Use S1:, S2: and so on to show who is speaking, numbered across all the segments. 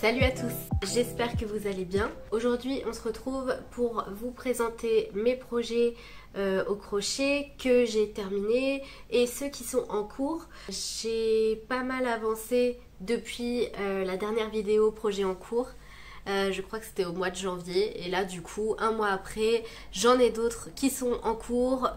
S1: Salut à tous, j'espère que vous allez bien. Aujourd'hui on se retrouve pour vous présenter mes projets au crochet que j'ai terminés et ceux qui sont en cours. J'ai pas mal avancé depuis la dernière vidéo projet en cours. Je crois que c'était au mois de janvier et là du coup un mois après j'en ai d'autres qui sont en cours,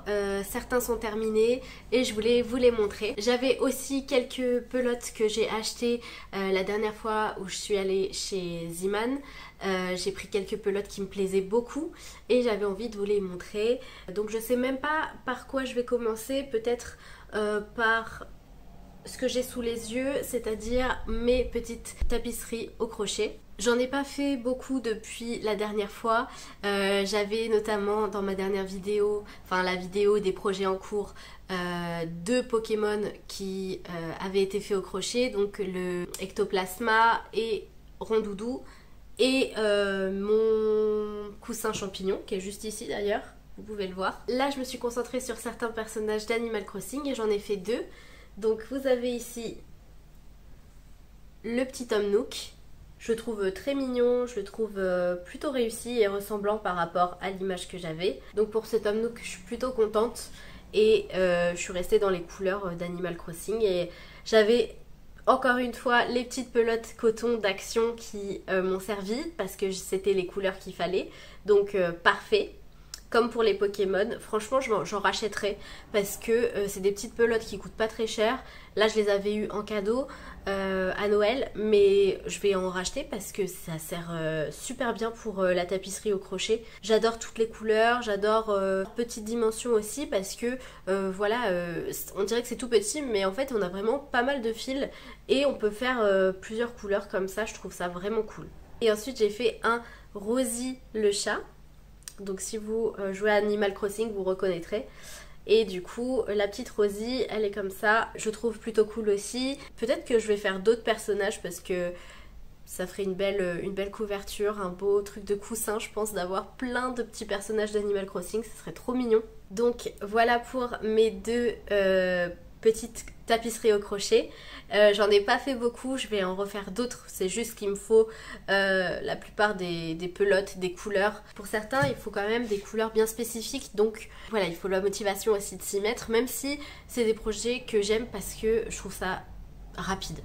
S1: certains sont terminés et je voulais vous les montrer. J'avais aussi quelques pelotes que j'ai achetées la dernière fois où je suis allée chez Ziman. J'ai pris quelques pelotes qui me plaisaient beaucoup et j'avais envie de vous les montrer. Donc je sais même pas par quoi je vais commencer, peut-être par ce que j'ai sous les yeux, c'est-à-dire mes petites tapisseries au crochet. J'en ai pas fait beaucoup depuis la dernière fois. J'avais notamment dans ma dernière vidéo, enfin la vidéo des projets en cours, deux Pokémon qui avaient été faits au crochet, donc le Ectoplasma et Rondoudou et mon coussin champignon qui est juste ici d'ailleurs, vous pouvez le voir. Là je me suis concentrée sur certains personnages d'Animal Crossing et j'en ai fait deux. Donc vous avez ici le petit homme Nook. Je le trouve très mignon, je le trouve plutôt réussi et ressemblant par rapport à l'image que j'avais. Donc pour cet homme Nook, je suis plutôt contente et je suis restée dans les couleurs d'Animal Crossing. Et j'avais encore une fois les petites pelotes coton d'Action qui m'ont servi parce que c'était les couleurs qu'il fallait. Donc parfait. Comme pour les Pokémon, franchement j'en rachèterai parce que c'est des petites pelotes qui coûtent pas très cher. Là je les avais eues en cadeau à Noël, mais je vais en racheter parce que ça sert super bien pour la tapisserie au crochet. J'adore toutes les couleurs, j'adore petite dimension aussi parce que voilà, on dirait que c'est tout petit mais en fait on a vraiment pas mal de fils et on peut faire plusieurs couleurs comme ça, je trouve ça vraiment cool. Et ensuite j'ai fait un Rosie le chat. Donc si vous jouez à Animal Crossing, vous reconnaîtrez. Et du coup, la petite Rosie, elle est comme ça. Je trouve plutôt cool aussi. Peut-être que je vais faire d'autres personnages parce que ça ferait une belle couverture, un beau truc de coussin, je pense, d'avoir plein de petits personnages d'Animal Crossing. Ça serait trop mignon. Donc voilà pour mes deux petites tapisseries au crochet. J'en ai pas fait beaucoup, je vais en refaire d'autres, c'est juste qu'il me faut la plupart des pelotes, des couleurs. Pour certains il faut quand même des couleurs bien spécifiques, donc voilà, il faut la motivation aussi de s'y mettre, même si c'est des projets que j'aime parce que je trouve ça rapide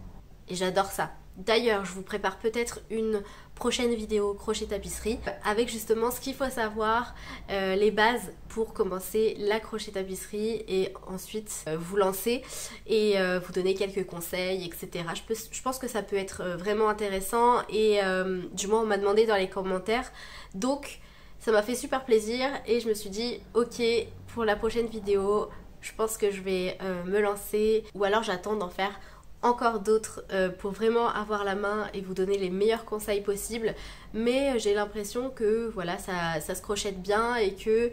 S1: et j'adore ça. D'ailleurs, je vous prépare peut-être une prochaine vidéo crochet tapisserie avec justement ce qu'il faut savoir, les bases pour commencer la crochet tapisserie et ensuite vous lancer et vous donner quelques conseils, etc. Je pense que ça peut être vraiment intéressant et du moins on m'a demandé dans les commentaires, donc ça m'a fait super plaisir et je me suis dit ok, pour la prochaine vidéo je pense que je vais me lancer ou alors j'attends d'en faire encore d'autres pour vraiment avoir la main et vous donner les meilleurs conseils possibles, mais j'ai l'impression que voilà, ça se crochette bien et que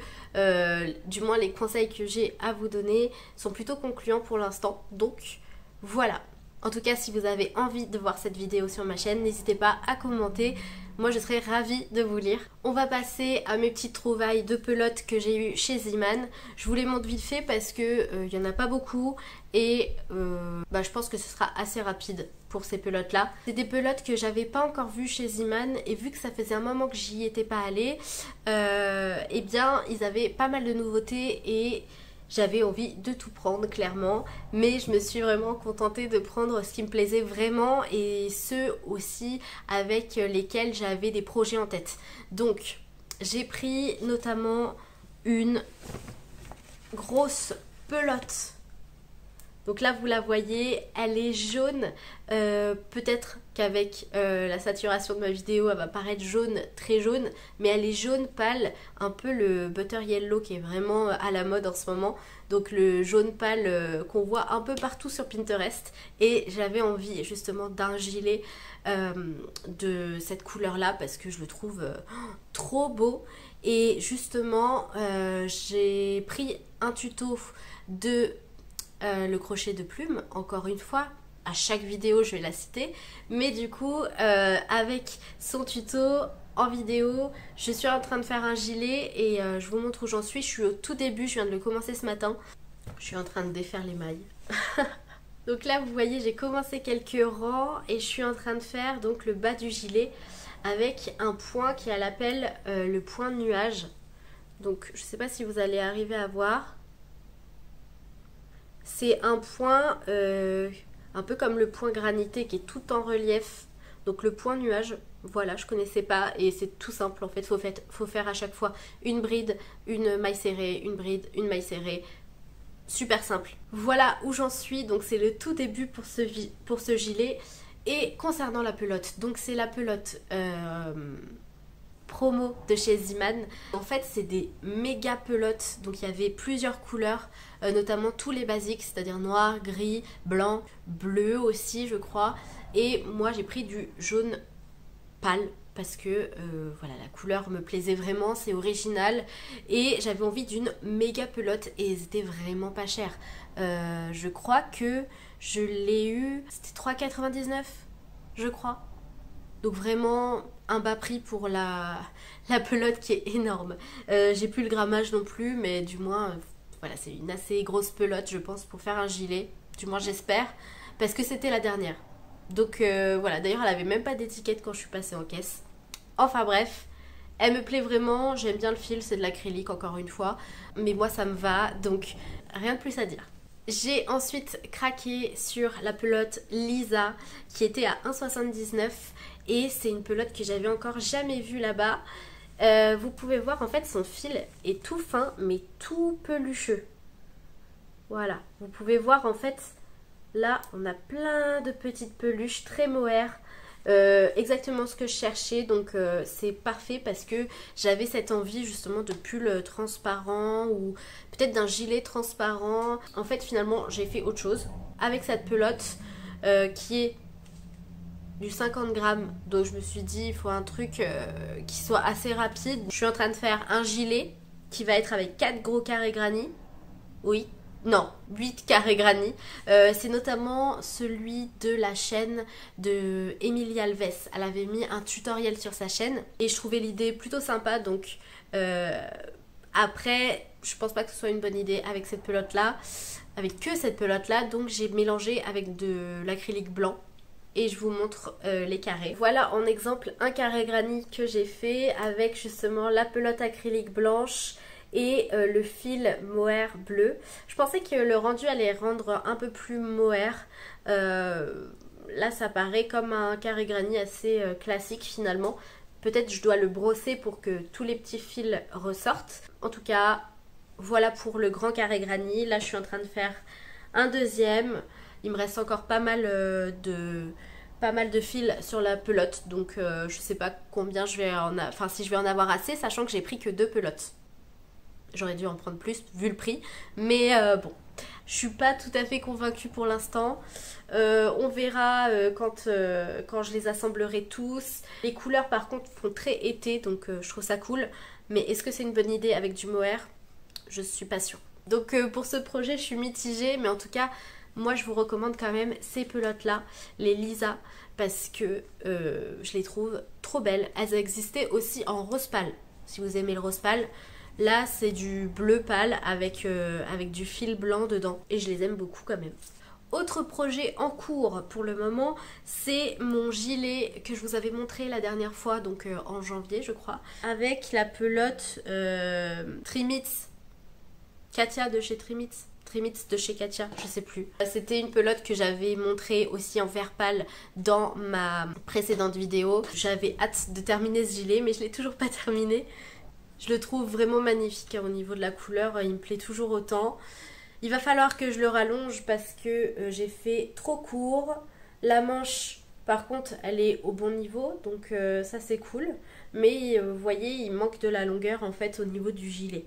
S1: du moins les conseils que j'ai à vous donner sont plutôt concluants pour l'instant, donc voilà. En tout cas, si vous avez envie de voir cette vidéo sur ma chaîne, n'hésitez pas à commenter. Moi, je serais ravie de vous lire. On va passer à mes petites trouvailles de pelotes que j'ai eues chez Ziman. Je vous les montre vite fait parce que y en a pas beaucoup et je pense que ce sera assez rapide pour ces pelotes là. C'est des pelotes que j'avais pas encore vues chez Ziman et vu que ça faisait un moment que j'y étais pas allée, eh bien ils avaient pas mal de nouveautés et j'avais envie de tout prendre clairement, mais je me suis vraiment contentée de prendre ce qui me plaisait vraiment et ceux aussi avec lesquels j'avais des projets en tête. Donc j'ai pris notamment une grosse pelote. Donc là vous la voyez, elle est jaune, peut-être qu'avec la saturation de ma vidéo elle va paraître jaune, très jaune, mais elle est jaune pâle, un peu le butter yellow qui est vraiment à la mode en ce moment, donc le jaune pâle qu'on voit un peu partout sur Pinterest, et j'avais envie justement d'un gilet de cette couleur là parce que je le trouve trop beau, et justement j'ai pris un tuto de le crochet de plume, encore une fois, à chaque vidéo je vais la citer, mais du coup avec son tuto en vidéo, je suis en train de faire un gilet et je vous montre où j'en suis. Je suis au tout début, je viens de le commencer ce matin. Je suis en train de défaire les mailles. Donc là vous voyez j'ai commencé quelques rangs et je suis en train de faire donc le bas du gilet avec un point qui a l'appel le point nuage. Donc je sais pas si vous allez arriver à voir. C'est un point un peu comme le point granité qui est tout en relief. Donc le point nuage, voilà, je connaissais pas et c'est tout simple en fait. Faut faire à chaque fois une bride, une maille serrée, une bride, une maille serrée. Super simple. Voilà où j'en suis, donc c'est le tout début pour ce gilet. Et concernant la pelote, donc c'est la pelote promo de chez Ziman. En fait c'est des méga pelotes, donc il y avait plusieurs couleurs, notamment tous les basiques, c'est-à-dire noir, gris, blanc, bleu aussi je crois. Et moi j'ai pris du jaune pâle parce que voilà, la couleur me plaisait vraiment, c'est original et j'avais envie d'une méga pelote et elles étaient vraiment pas chères. Je crois que je l'ai eu, c'était 3,99 je crois. Donc vraiment un bas prix pour la pelote qui est énorme. J'ai plus le grammage non plus, mais du moins voilà, c'est une assez grosse pelote je pense pour faire un gilet, du moins j'espère, parce que c'était la dernière. Donc voilà, d'ailleurs elle avait même pas d'étiquette quand je suis passée en caisse. Enfin bref, elle me plaît vraiment, j'aime bien le fil, c'est de l'acrylique encore une fois, mais moi ça me va, donc rien de plus à dire. J'ai ensuite craqué sur la pelote Lisa qui était à 1,79 et c'est une pelote que j'avais encore jamais vue là-bas. Vous pouvez voir en fait son fil est tout fin mais tout pelucheux. Voilà, vous pouvez voir en fait là on a plein de petites peluches très mohair. Exactement ce que je cherchais, donc c'est parfait parce que j'avais cette envie justement de pull transparent ou peut-être d'un gilet transparent. En fait finalement j'ai fait autre chose avec cette pelote qui est du 50 grammes, donc je me suis dit il faut un truc qui soit assez rapide. Je suis en train de faire un gilet qui va être avec 4 gros carrés granit, oui. Non, 8 carrés granit. C'est notamment celui de la chaîne de Emilie Alves. Elle avait mis un tutoriel sur sa chaîne et je trouvais l'idée plutôt sympa. Donc après, je pense pas que ce soit une bonne idée avec cette pelote là, avec que cette pelote là. Donc j'ai mélangé avec de l'acrylique blanc et je vous montre les carrés. Voilà en exemple un carré granit que j'ai fait avec justement la pelote acrylique blanche et le fil mohair bleu. Je pensais que le rendu allait rendre un peu plus mohair. Là ça paraît comme un carré granit assez classique finalement. Peut-être je dois le brosser pour que tous les petits fils ressortent. En tout cas voilà pour le grand carré granit. Là je suis en train de faire un deuxième. Il me reste encore pas mal de fils sur la pelote. Donc je sais pas combien je vais en enfin si je vais en avoir assez, sachant que j'ai pris que 2 pelotes. J'aurais dû en prendre plus vu le prix. Mais bon, je suis pas tout à fait convaincue pour l'instant. On verra quand je les assemblerai tous. Les couleurs par contre font très été, donc je trouve ça cool. Mais est-ce que c'est une bonne idée avec du mohair? Je suis pas sûre. Donc pour ce projet je suis mitigée. Mais en tout cas, moi je vous recommande quand même ces pelotes là, les Lisa. Parce que je les trouve trop belles. Elles existaient aussi en rose pâle. Si vous aimez le rose pâle. Là c'est du bleu pâle avec du fil blanc dedans et je les aime beaucoup quand même. Autre projet en cours pour le moment, c'est mon gilet que je vous avais montré la dernière fois, donc en janvier je crois, avec la pelote Trimitz, Katia de chez Trimitz. Trimitz de chez Katia, je sais plus. C'était une pelote que j'avais montrée aussi en vert pâle dans ma précédente vidéo. J'avais hâte de terminer ce gilet mais je l'ai toujours pas terminé. Je le trouve vraiment magnifique au niveau de la couleur, il me plaît toujours autant. Il va falloir que je le rallonge parce que j'ai fait trop court. La manche par contre elle est au bon niveau, donc ça c'est cool. Mais vous voyez il manque de la longueur en fait au niveau du gilet.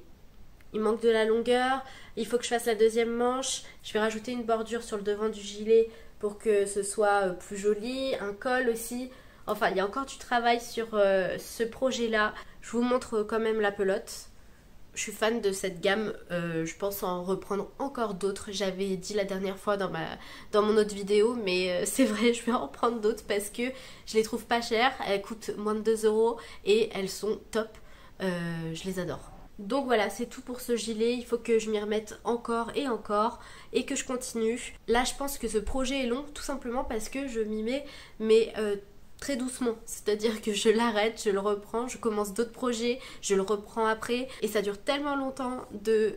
S1: Il manque de la longueur, il faut que je fasse la deuxième manche. Je vais rajouter une bordure sur le devant du gilet pour que ce soit plus joli, un col aussi. Enfin, il y a encore du travail sur ce projet-là. Je vous montre quand même la pelote. Je suis fan de cette gamme. Je pense en reprendre encore d'autres. J'avais dit la dernière fois dans mon autre vidéo. Mais c'est vrai, je vais en reprendre d'autres parce que je les trouve pas chères. Elles coûtent moins de 2 € et elles sont top. Je les adore. Donc voilà, c'est tout pour ce gilet, il faut que je m'y remette encore et que je continue. Là je pense que ce projet est long tout simplement parce que je m'y mets mais très doucement, c'est-à-dire que je l'arrête, je le reprends, je commence d'autres projets, je le reprends après et ça dure tellement longtemps de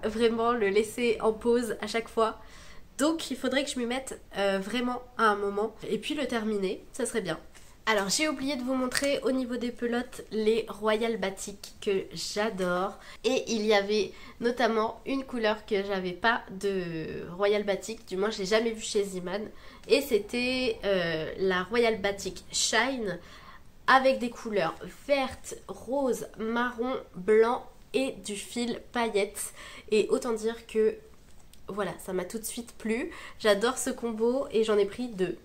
S1: vraiment le laisser en pause à chaque fois. Donc il faudrait que je m'y mette vraiment à un moment et puis le terminer, ça serait bien. Alors j'ai oublié de vous montrer au niveau des pelotes les Royal Batik que j'adore. Et il y avait notamment une couleur que j'avais pas de Royal Batik, du moins je l'ai jamais vue chez Ziman. Et c'était la Royal Batik Shine avec des couleurs vertes, rose, marron, blanc et du fil paillettes. Et autant dire que voilà, ça m'a tout de suite plu. J'adore ce combo et j'en ai pris deux.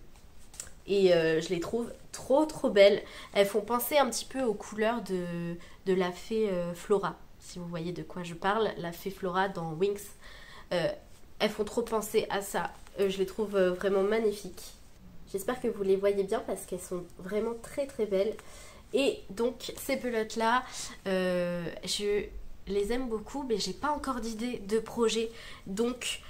S1: Et je les trouve trop belles. Elles font penser un petit peu aux couleurs de la fée Flora, si vous voyez de quoi je parle, la fée Flora dans Winx. Elles font trop penser à ça. Je les trouve vraiment magnifiques. J'espère que vous les voyez bien parce qu'elles sont vraiment très belles. Et donc ces pelotes là, je les aime beaucoup mais j'ai pas encore d'idée de projet. Donc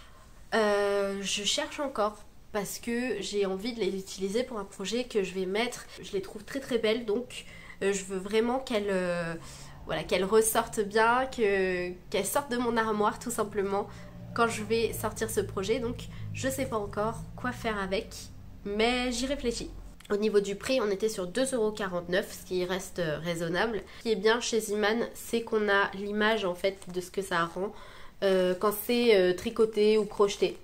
S1: je cherche encore. Parce que j'ai envie de les utiliser pour un projet que je vais mettre. Je les trouve très belles, donc je veux vraiment qu'elles ressortent bien, qu'elles sortent de mon armoire tout simplement quand je vais sortir ce projet. Donc je sais pas encore quoi faire avec, mais j'y réfléchis. Au niveau du prix, on était sur 2,49 €, ce qui reste raisonnable. Ce qui est bien chez Ziman, c'est qu'on a l'image en fait de ce que ça rend quand c'est tricoté ou crocheté.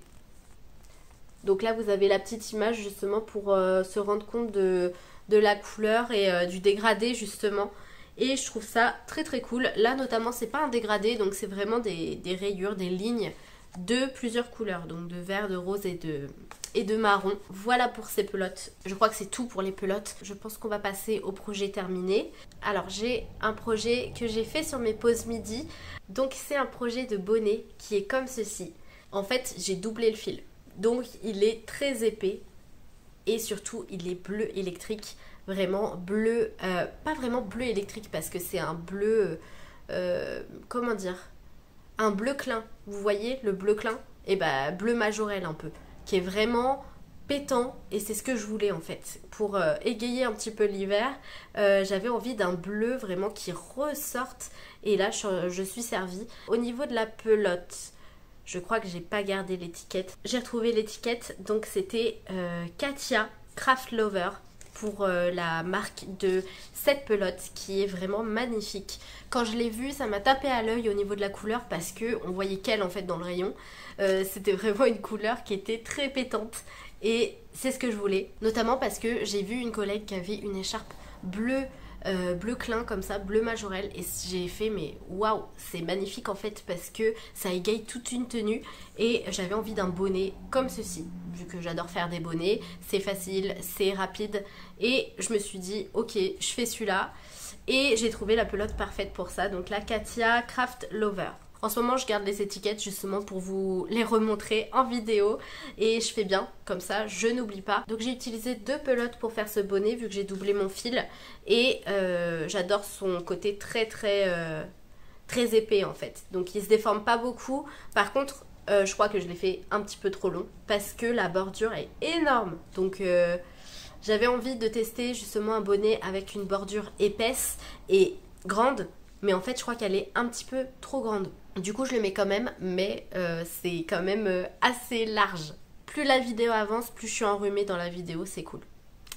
S1: Donc là vous avez la petite image justement pour se rendre compte de la couleur et du dégradé justement. Et je trouve ça très cool. Là notamment c'est pas un dégradé, donc c'est vraiment des rayures, des lignes de plusieurs couleurs. Donc de vert, de rose et de marron. Voilà pour ces pelotes. Je crois que c'est tout pour les pelotes. Je pense qu'on va passer au projet terminé. Alors j'ai un projet que j'ai fait sur mes pauses midi. Donc c'est un projet de bonnet qui est comme ceci. En fait j'ai doublé le fil. Donc il est très épais et surtout il est bleu électrique, vraiment bleu, pas vraiment bleu électrique parce que c'est un bleu, comment dire, un bleu clin, vous voyez le bleu clin? Et bah bleu majorel un peu, qui est vraiment pétant et c'est ce que je voulais en fait. Pour égayer un petit peu l'hiver, j'avais envie d'un bleu vraiment qui ressorte et là je suis servie. Au niveau de la pelote, je crois que j'ai pas gardé l'étiquette. J'ai retrouvé l'étiquette, donc c'était Katia Craft Lover pour la marque de cette pelote qui est vraiment magnifique. Quand je l'ai vue, ça m'a tapé à l'œil au niveau de la couleur parce que on voyait qu'elle en fait dans le rayon. C'était vraiment une couleur qui était très pétante et c'est ce que je voulais. Notamment parce que j'ai vu une collègue qui avait une écharpe bleue. Bleu clin comme ça, bleu majorel et j'ai fait mais waouh, c'est magnifique en fait parce que ça égaye toute une tenue et j'avais envie d'un bonnet comme ceci vu que j'adore faire des bonnets, c'est facile, c'est rapide et je me suis dit ok, je fais celui-là et j'ai trouvé la pelote parfaite pour ça, donc la Katia Craft Lover. En ce moment je garde les étiquettes justement pour vous les remontrer en vidéo et je fais bien, comme ça je n'oublie pas. Donc j'ai utilisé deux pelotes pour faire ce bonnet vu que j'ai doublé mon fil et j'adore son côté très épais en fait. Donc il se déforme pas beaucoup, par contre je crois que je l'ai fait un petit peu trop long parce que la bordure est énorme. Donc j'avais envie de tester justement un bonnet avec une bordure épaisse et grande. Mais en fait je crois qu'elle est un petit peu trop grande. Du coup je le mets quand même, mais c'est quand même assez large. Plus la vidéo avance, plus je suis enrhumée dans la vidéo, c'est cool.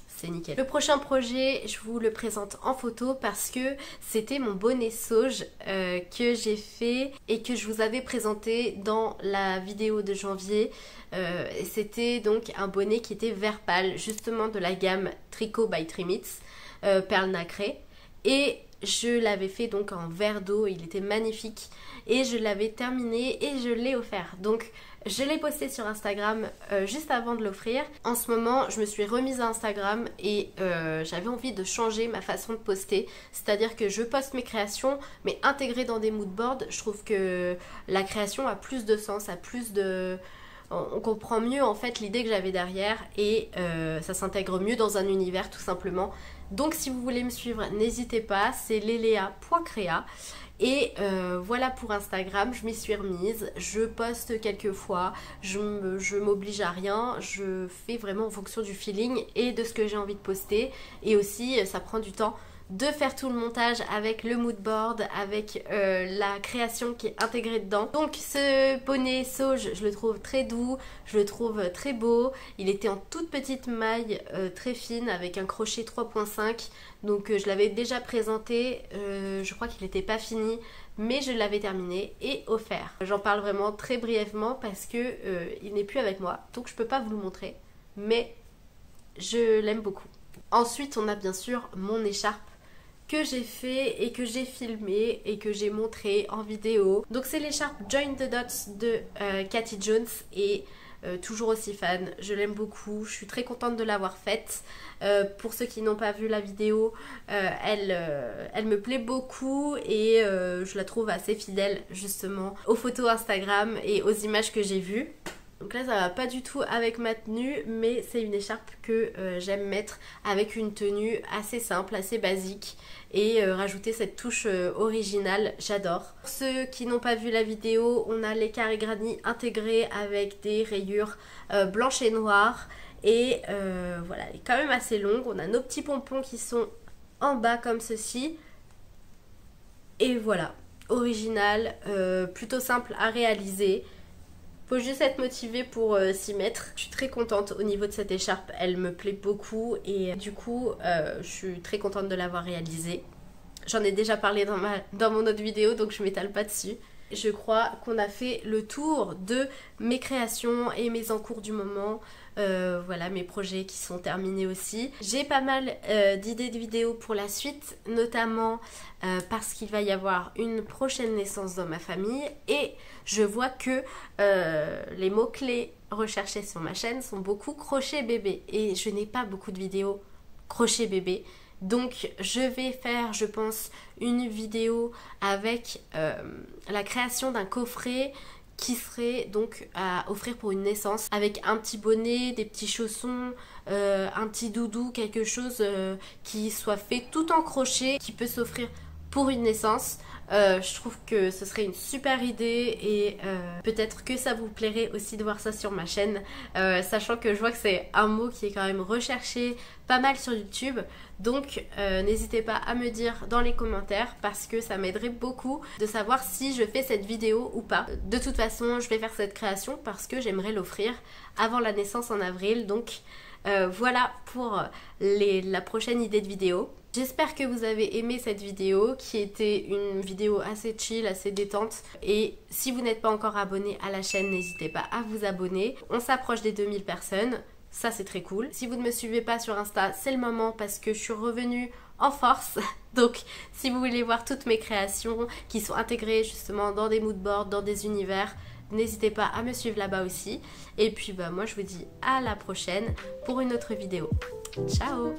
S1: C'est nickel. Le prochain projet, je vous le présente en photo parce que c'était mon bonnet sauge que j'ai fait et que je vous avais présenté dans la vidéo de janvier. C'était donc un bonnet qui était vert pâle, justement de la gamme Tricot by Trimitz, perle nacrée. Et je l'avais fait donc en verre d'eau, il était magnifique et je l'avais terminé et je l'ai offert. Donc je l'ai posté sur Instagram juste avant de l'offrir. En ce moment je me suis remise à Instagram et j'avais envie de changer ma façon de poster. C'est-à-dire que je poste mes créations mais intégrées dans des moodboards. Je trouve que la création a plus de sens, a plus de... On comprend mieux en fait l'idée que j'avais derrière et ça s'intègre mieux dans un univers tout simplement. Donc si vous voulez me suivre, n'hésitez pas, c'est lelea.crea Et voilà pour Instagram, je m'y suis remise, je poste quelques fois, je m'oblige à rien, je fais vraiment en fonction du feeling et de ce que j'ai envie de poster. Et aussi ça prend du temps de faire tout le montage avec le mood board, avec la création qui est intégrée dedans. Donc ce poney sauge, je le trouve très doux, je le trouve très beau. Il était en toute petite maille très fine avec un crochet 3.5. Donc je l'avais déjà présenté, je crois qu'il n'était pas fini, mais je l'avais terminé et offert. J'en parle vraiment très brièvement parce que il n'est plus avec moi, donc je peux pas vous le montrer, mais je l'aime beaucoup. Ensuite on a bien sûr mon écharpe que j'ai fait et que j'ai filmé et que j'ai montré en vidéo. Donc c'est l'écharpe Join the Dots de Cathy Jones et toujours aussi fan, je l'aime beaucoup, je suis très contente de l'avoir faite. Pour ceux qui n'ont pas vu la vidéo, elle me plaît beaucoup et je la trouve assez fidèle justement aux photos Instagram et aux images que j'ai vues. Donc là ça va pas du tout avec ma tenue, mais c'est une écharpe que j'aime mettre avec une tenue assez simple, assez basique, et rajouter cette touche originale, j'adore. Pour ceux qui n'ont pas vu la vidéo, on a les carrés granny intégrés avec des rayures blanches et noires, et voilà, elle est quand même assez longue. On a nos petits pompons qui sont en bas comme ceci, et voilà, original, plutôt simple à réaliser. Faut juste être motivé pour s'y mettre. Je suis très contente au niveau de cette écharpe, elle me plaît beaucoup et du coup je suis très contente de l'avoir réalisée. J'en ai déjà parlé dans mon autre vidéo, donc je m'étale pas dessus. Je crois qu'on a fait le tour de mes créations et mes encours du moment. Voilà, mes projets qui sont terminés aussi. J'ai pas mal d'idées de vidéos pour la suite, notamment parce qu'il va y avoir une prochaine naissance dans ma famille et je vois que les mots-clés recherchés sur ma chaîne sont beaucoup crochet bébé et je n'ai pas beaucoup de vidéos crochet bébé. Donc je vais faire, je pense, une vidéo avec la création d'un coffret qui serait donc à offrir pour une naissance, avec un petit bonnet, des petits chaussons, un petit doudou, quelque chose qui soit fait tout en crochet, qui peut s'offrir pour une naissance. Je trouve que ce serait une super idée et peut-être que ça vous plairait aussi de voir ça sur ma chaîne, sachant que je vois que c'est un mot qui est quand même recherché pas mal sur YouTube, donc n'hésitez pas à me dire dans les commentaires parce que ça m'aiderait beaucoup de savoir si je fais cette vidéo ou pas. De toute façon je vais faire cette création parce que j'aimerais l'offrir avant la naissance en avril, donc voilà pour la prochaine idée de vidéo. J'espère que vous avez aimé cette vidéo qui était une vidéo assez chill, assez détente. Et si vous n'êtes pas encore abonné à la chaîne, n'hésitez pas à vous abonner. On s'approche des 2000 personnes, ça c'est très cool. Si vous ne me suivez pas sur Insta, c'est le moment parce que je suis revenue en force. Donc si vous voulez voir toutes mes créations qui sont intégrées justement dans des moodboards, dans des univers, n'hésitez pas à me suivre là-bas aussi. Et puis bah, moi je vous dis à la prochaine pour une autre vidéo. Ciao!